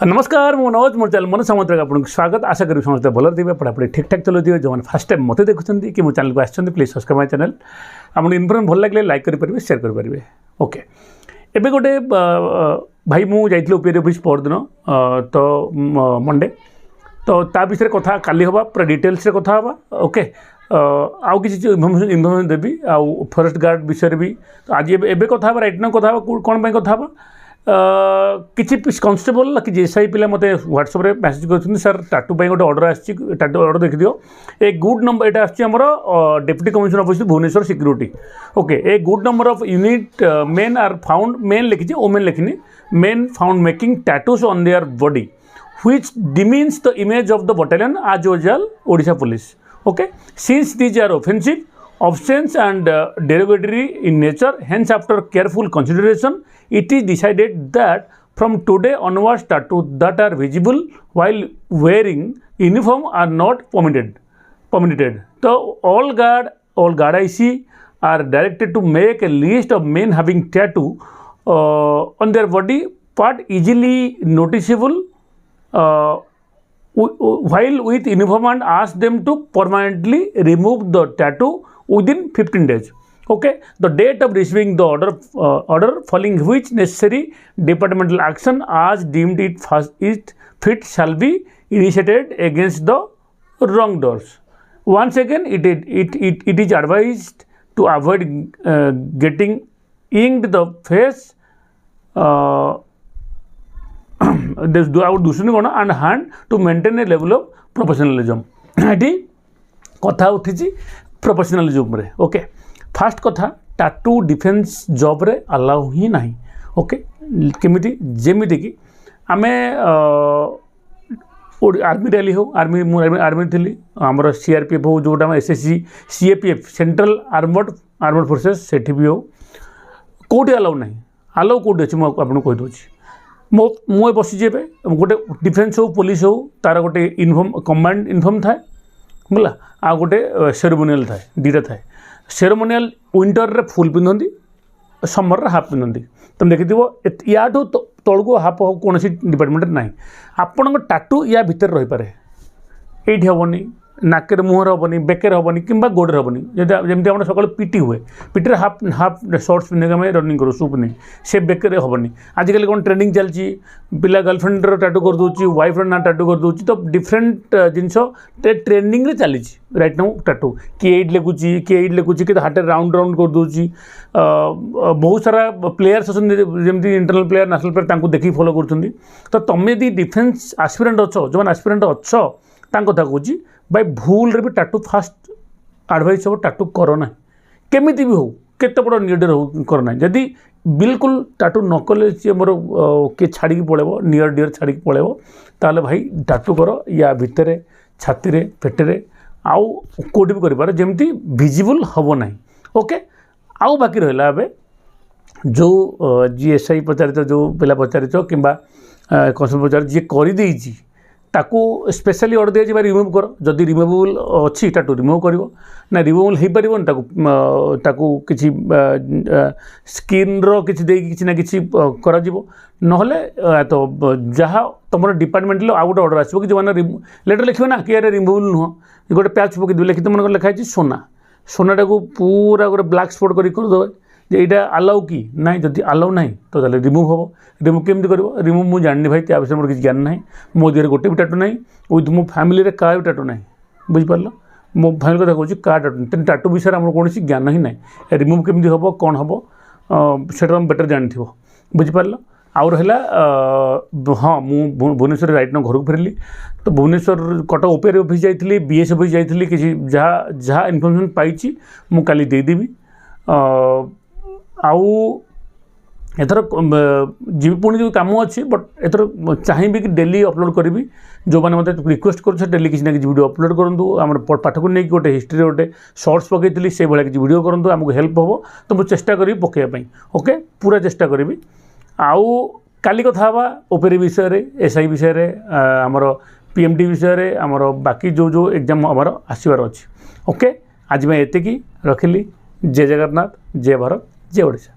नमस्कार मो नवज मोर चैनल मन समुद्र आपको स्वागत आशा करी समस्त भल थे पढ़ापढ़ी ठीक ठाक चलो जो मैंने फर्स्ट टाइम मत देखुं कि मो चैनल को आसछन्ती प्लीज सब्सक्राइब माय चैनल आपको इनफॉर्मेशन भल लगे लाइक करेंगे शेयर करेंगे। ओके एबे गोटे भाई मुझे जाइए ओपीआर ऑफिस परदिन तो मंडे तो ता विषय कथा काली हवा पूरा डिटेल्स रे कथा हवा। ओके आउ किसी इनफॉर्मेशन देवी आउ फॉरेस्ट गार्ड विषय भी तो आज एबे कथा हवा राइट ना कथा हवा कौन पे कथा हवा किसी कनस्टेबल कि एसआई पिला मत व्हाट्सएप रे मैसेज कर सर टाटू पे गोटे ऑर्डर आसी टाटू ऑर्डर देखी दियो ए गुड नंबर एटा आमर deputy commissioner office Bhubaneswar security. Okay a good number of unit men are found men लिखी ओमेन लिखनी men found making tattoos on their body which demeans the image of the battalion as usual Odisha police. Okay since these are offensive obscene and derogatory in nature, hence after careful consideration it is decided that from today onwards tattoos that are visible while wearing uniform are not permitted. So all guard IC are directed to make a list of men having tattoo on their body part easily noticeable while with uniform and ask them to permanently remove the tattoo within 15 days. Okay, the date of receiving the order following which necessary departmental action as deemed it fit shall be initiated against the wrongdoers. Once again, it is advised to avoid getting inked the face दूसरी कौन and hand to maintain a level of professionalism. ये कथा उठी professionalism रे। Okay fast कथा टाटू defence job रे allow ही नहीं। Okay केमिति जेमिति कि आमे आर्मी रैली हो आर्मी थी आमर सीआरपीएफ हो जोटा SSC CAPF central armed forces से भी हो कौटी अलाउ नहीं अलाउ कौटी अच्छे मुझे कहीदे मुझे बसीजे गोटे डिफेन्स हो पुलिस हो तार गोटे इनफॉर्म कमांड इनफॉर्म थाए बोला आ गोटे सेरेमोनियल थाए दुटा थाए सेरेमोनियल विंटर रे फुल पिंधती समर रे हाफ पिंधती तुम देखिए या तौक हाफ कौन डिपार्टमेंट ना आपण टाटू या भितर रही पारे ये हेनी नाक मुहर हेनी बेकर हेनी कि गोड़े हेनी जमी आम सकाल पीटी हुए पीटी हाफ सर्ट्स पिंधिक आम रनिंग करूँ शू पिंधि से बेकर हेनी आजिकल कौन ट्रेंडिंग चलती पिला गर्लफ्रेंड टाटू करदे वाइफ्रेंड ना टाटू करदे तो डिफरेन्ट जिनस ट्रेंडिंग रे चली राइट नाउ टाटू किए एट लिखुची किए एट लिखुची कि हाथ राउंड करदे बहुत सारा प्लेयर्स अच्छे इंटरनल प्लेयर नेशनल प्लेयर देखिए फॉलो कर तो तुम यदि डिफेन्स आस्पिरेंट अच्छ जो आस्पिरेंट अच्छ कथा कहूँ भाई भूल रे भी टाटू फास्ट एडवाइस हो टाटू करना केमिति भी हो केते बड़ नियर हो करना जदि बिल्कुल टाटू न कले सी मोर किए छाड़ी पड़ेब नियर डियर छाड़ी पड़ेब ताले भाई टाटू कर या भितर छाती रे पेटे आउ कोटी भी कर जमी विजिबल हम ना। ओके आउ बाकी रहा जो जी एसआई पचार जो पिला पचार कि कन्स्टेबल पचार जी कर ताकू स्पेशली ऑर्डर दिया जाए रिमूव कर जदि रिमूवेबल अच्छी टाटू रिमूव कर ना रिमूवेबल हो पार ताकू किसी स्किन रो किसी ना किसी करा ना तो जहाँ तुम डिपार्टमेंट आउ गोटे ऑर्डर आसो कि जो मैंने लेटर लिखे ना कि यार रिमूवेबल नुह गोटे पैच पकईदे लिखित मन लिखाई सोना सोनाटा को पूरा गोटे ब्लैक स्पॉट करदे ये अलाउ कि ना जदि अलाउ ना तो रिमूव हम रिमूव केमती कर रिमूव मुझे जानी भाई त्या विषय मोर किसी ज्ञान ना मो देह गोटे भी टाटू ना विथ मो फैमिली रे का भी टाटू ना बुझिपार मो फैमिली कथा कहूँ का टाटू टाटू विषय आम कौन ज्ञान ही ना रिमूव केमती हम कौन हम से तुम बेटर जानी बुझिपार आउ रहा हाँ मुझे भुवनेश्वर राइट ना घर को फेरली तो भुवनेश्वर कटक ओपीआर ऑफिस जाइए बीएस ऑफिस जाइए किसी जहाँ इनफर्मेशन पाई मु काली देदेवी आउ एथर पुणी जो कम अच्छी बट एथर चाहिए कि डेली अपलोड करी जो मैंने मतलब रिक्वेस्ट कर डेली किसी ना किसी वीडियो अपलोड करूँ आम पाठ को लेकिन गोटे हिस्ट्री गोटे शॉर्ट्स पकई से भाई किसी वीडियो करूँ आमको हेल्प हम तो मुझे चेष्टा करी पकड़ाई। ओके पूरा चेष्टा करी आउ काली कथा हवा ओपीआर विषय एसआई विषय आमर पीएमटी विषय आमर बाकी जो जो एग्जाम आमर आसबार अच्छी। ओके आज मैं एतिकी रखिली। जय जगन्नाथ जय भारत जय ओडिशा।